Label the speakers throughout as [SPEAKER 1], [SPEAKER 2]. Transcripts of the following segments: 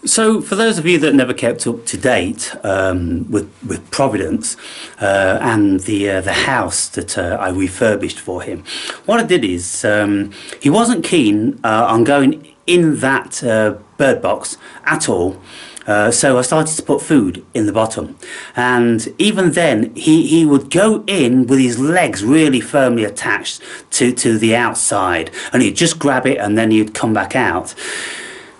[SPEAKER 1] So, for those of you that never kept up to date with Providence and the house that I refurbished for him, what I did is he wasn't keen on going in that bird box at all. So I started to put food in the bottom, and even then he would go in with his legs really firmly attached to the outside, and he'd just grab it and then he'd come back out.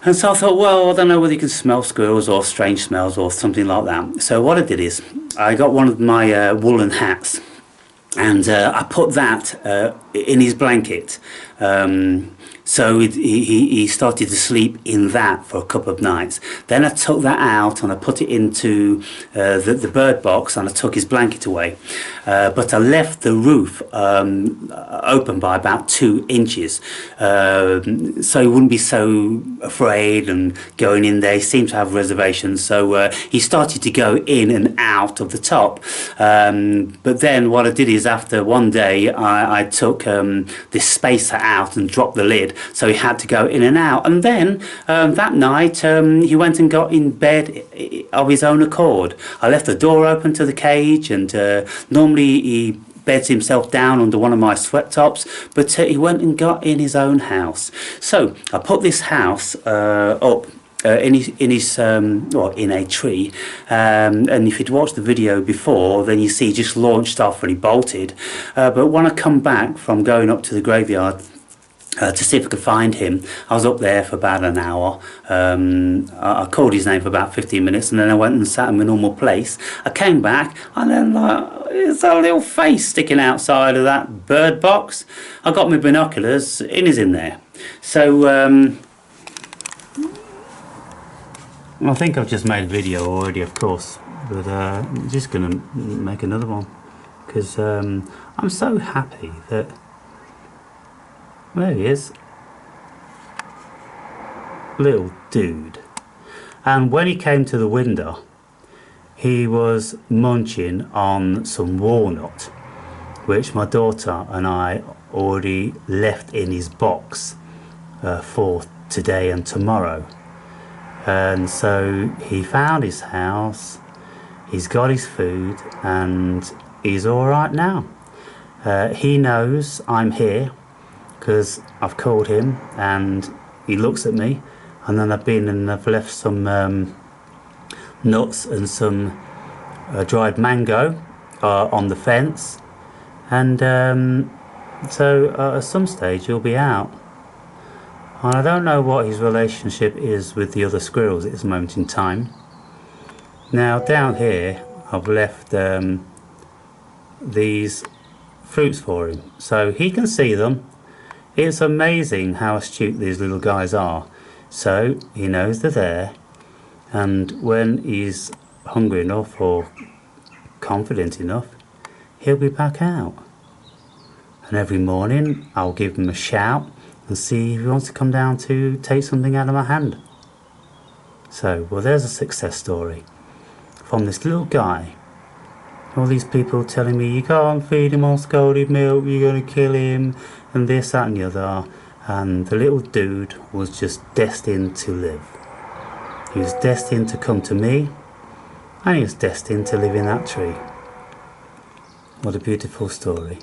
[SPEAKER 1] And so I thought, well, I don't know whether you can smell squirrels or strange smells or something like that. So what I did is I got one of my woolen hats, and I put that in his blanket. So he started to sleep in that for a couple of nights. Then I took that out and I put it into the bird box, and I took his blanket away. But I left the roof open by about 2 inches, so he wouldn't be so afraid and going in there. He seemed to have reservations, so he started to go in and out of the top. But then what I did is, after one day, I took this spacer out and dropped the lid, so he had to go in and out. And then that night he went and got in bed of his own accord. I left the door open to the cage, and normally he beds himself down under one of my sweat tops, but he went and got in his own house. So I put this house up in a tree, and if you'd watched the video before, then you see he just launched off and he bolted. But when I come back from going up to the graveyard to see if I could find him, I was up there for about an hour. I called his name for about 15 minutes, and then I went and sat in my normal place. I came back, and then there's a little face sticking outside of that bird box. I got my binoculars, and he's in there. So I think I've just made a video already, of course, but I'm just going to make another one, because I'm so happy that there he is, little dude. And when he came to the window, he was munching on some walnut, which my daughter and I already left in his box for today and tomorrow. And so he found his house, he's got his food, and he's alright now. He knows I'm here, because I've called him, and he looks at me, and then I've been and I've left some nuts and some dried mango on the fence, and so at some stage he'll be out. And I don't know what his relationship is with the other squirrels at this moment in time. Now down here I've left these fruits for him, so he can see them. It's amazing how astute these little guys are. So he knows they're there, and when he's hungry enough or confident enough, he'll be back out. And every morning I'll give him a shout and see if he wants to come down to take something out of my hand. So, well, there's a success story from this little guy. All these people telling me, you can't feed him on scalded milk, you're going to kill him, and this, that and the other. And the little dude was just destined to live. He was destined to come to me, and he was destined to live in that tree. What a beautiful story.